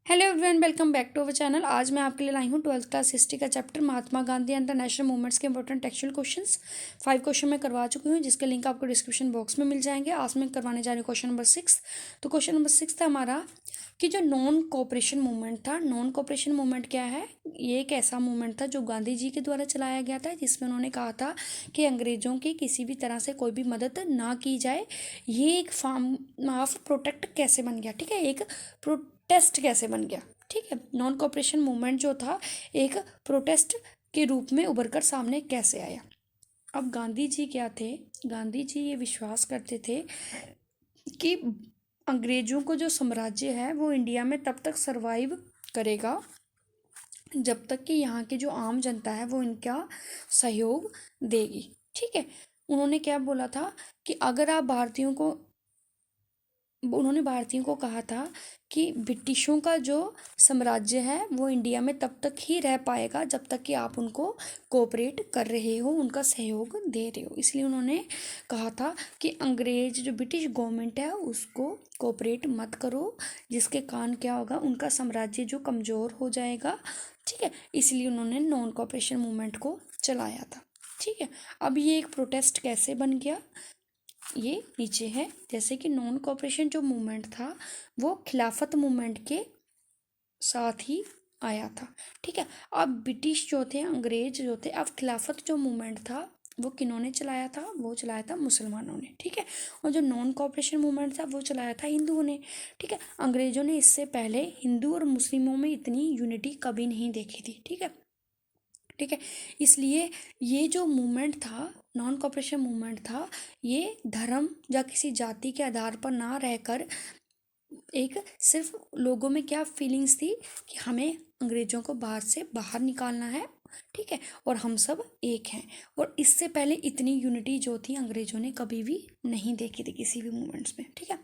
Hello everyone, welcome back to our channel. आज मैं आपके लिए लाई हूँ 12th क्लास हिस्ट्री का chapter Mahatma Gandhi international movements के इंपॉर्टेंट टेक्सचुअल क्वेश्चंस। 5 क्वेश्चन मैं करवा चुकी हूँ, जिसके लिंक आपको डिस्क्रिप्शन बॉक्स में मिल जाएंगे। आज मैं करवाने जा रही हूँ क्वेश्चन नंबर 6। तो क्वेश्चन नंबर 6 था हमारा कि जो नॉन कोऑपरेशन मूवमेंट था, नॉन कोऑपरेशन मूवमेंट क्या है? ये एक ऐसा मूवमेंट था जो गांधी जी के द्वारा चलाया गया था, जिसमें उन्होंने कहा था कि अंग्रेज़ों की किसी भी तरह से कोई भी मदद ना की जाए। ये एक फॉर्म ऑफ प्रोटेक्ट कैसे बन गया, ठीक है, एक प्रोटेस्ट कैसे बन गया, ठीक है। नॉन कोऑपरेशन मूवमेंट जो था एक प्रोटेस्ट के रूप में उभर कर सामने कैसे आया? अब गांधी जी क्या थे? गांधी जी ये विश्वास करते थे कि अंग्रेजों को जो साम्राज्य है वो इंडिया में तब तक सरवाइव करेगा जब तक कि यहाँ की जो आम जनता है वो इनका सहयोग देगी, ठीक है। उन्होंने क्या बोला था कि अगर आप उन्होंने भारतीयों को कहा था कि ब्रिटिशों का जो साम्राज्य है वो इंडिया में तब तक ही रह पाएगा जब तक कि आप उनको कोऑपरेट कर रहे हो, उनका सहयोग दे रहे हो। इसलिए उन्होंने कहा था कि अंग्रेज जो ब्रिटिश गवर्नमेंट है उसको कोऑपरेट मत करो, जिसके कारण क्या होगा, उनका साम्राज्य जो कमज़ोर हो जाएगा, ठीक है। इसलिए उन्होंने नॉन कोऑपरेशन मूवमेंट को चलाया था, ठीक है। अब ये एक प्रोटेस्ट कैसे बन गया, ये नीचे है। जैसे कि नॉन कोऑपरेशन जो मूवमेंट था वो खिलाफत मूवमेंट के साथ ही आया था, ठीक है। अब ब्रिटिश जो थे, अंग्रेज जो थे, अब खिलाफत जो मूवमेंट था वो किन्होंने चलाया था? वो चलाया था मुसलमानों ने, ठीक है। और जो नॉन कोऑपरेशन मूवमेंट था वो चलाया था हिंदुओं ने, ठीक है। अंग्रेजों ने इससे पहले हिंदू और मुस्लिमों में इतनी यूनिटी कभी नहीं देखी थी, ठीक है, ठीक है। इसलिए ये जो मूवमेंट था, नॉन कोऑपरेशन मूवमेंट था, ये धर्म या किसी जाति के आधार पर ना रहकर एक सिर्फ लोगों में क्या फीलिंग्स थी कि हमें अंग्रेज़ों को बाहर से बाहर निकालना है, ठीक है, और हम सब एक हैं। और इससे पहले इतनी यूनिटी जो थी अंग्रेज़ों ने कभी भी नहीं देखी थी किसी भी मूवमेंट्स में, ठीक है।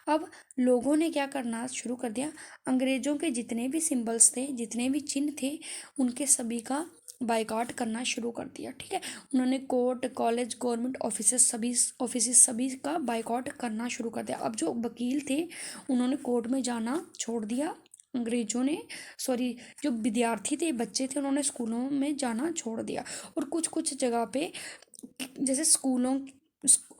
अब लोगों ने क्या करना शुरू कर दिया, अंग्रेज़ों के जितने भी सिंबल्स थे, जितने भी चिन्ह थे, उनके सभी का बाइकआउट करना शुरू कर दिया, ठीक है। उन्होंने कोर्ट, कॉलेज, गवर्नमेंट ऑफिसेस सभी का बाइकआउट करना शुरू कर दिया। अब जो वकील थे उन्होंने कोर्ट में जाना छोड़ दिया, अंग्रेज़ों ने जो विद्यार्थी थे, बच्चे थे, उन्होंने स्कूलों में जाना छोड़ दिया। और कुछ कुछ जगह पे जैसे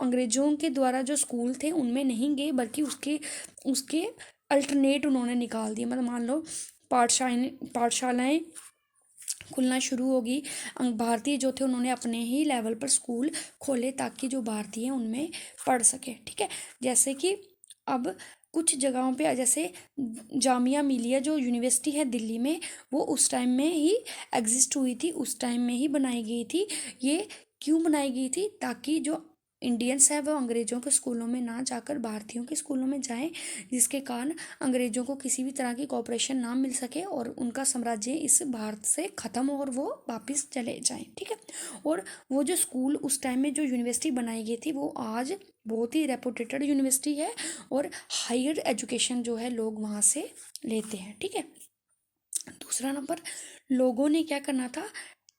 अंग्रेज़ों के द्वारा जो स्कूल थे उनमें नहीं गए, बल्कि उसके उसके अल्टरनेट उन्होंने निकाल दिए। मतलब मान लो पाठशालाएँ खुलना शुरू होगी, भारतीय जो थे उन्होंने अपने ही लेवल पर स्कूल खोले ताकि जो भारतीय हैं उनमें पढ़ सके, ठीक है। जैसे कि अब कुछ जगहों पे जैसे जामिया मिलिया जो यूनिवर्सिटी है दिल्ली में, वो उस टाइम में ही एग्जिस्ट हुई थी, उस टाइम में ही बनाई गई थी। ये क्यों बनाई गई थी? ताकि जो इंडियंस है वो अंग्रेज़ों के स्कूलों में ना जाकर भारतीयों के स्कूलों में जाएं, जिसके कारण अंग्रेज़ों को किसी भी तरह की कोऑपरेशन ना मिल सके और उनका साम्राज्य इस भारत से ख़त्म हो और वो वापस चले जाएं, ठीक है। और वो जो स्कूल उस टाइम में जो यूनिवर्सिटी बनाई गई थी वो आज बहुत ही रेपुटेटेड यूनिवर्सिटी है और हायर एजुकेशन जो है लोग वहाँ से लेते हैं, ठीक है। दूसरा नंबर, लोगों ने क्या करना था,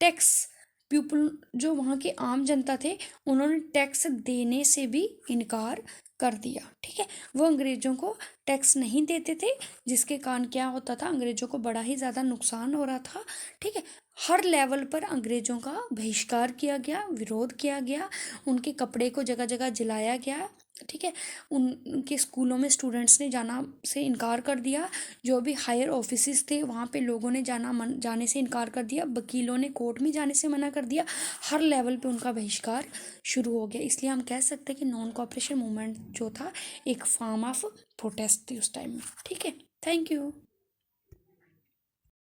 टैक्स, पीपल जो वहाँ के आम जनता थे उन्होंने टैक्स देने से भी इनकार कर दिया, ठीक है। वो अंग्रेज़ों को टैक्स नहीं देते थे, जिसके कारण क्या होता था, अंग्रेज़ों को बड़ा ही ज़्यादा नुकसान हो रहा था, ठीक है। हर लेवल पर अंग्रेज़ों का बहिष्कार किया गया, विरोध किया गया, उनके कपड़े को जगह जगह जलाया गया, ठीक है। उनके स्कूलों में स्टूडेंट्स ने जाना से इनकार कर दिया, जो भी हायर ऑफिसेस थे वहाँ पे लोगों ने जाने से इनकार कर दिया, वकीलों ने कोर्ट में जाने से मना कर दिया, हर लेवल पे उनका बहिष्कार शुरू हो गया। इसलिए हम कह सकते हैं कि नॉन कोऑपरेशन मूवमेंट जो था एक फॉर्म ऑफ प्रोटेस्ट थी उस टाइम में, ठीक है। Thank you.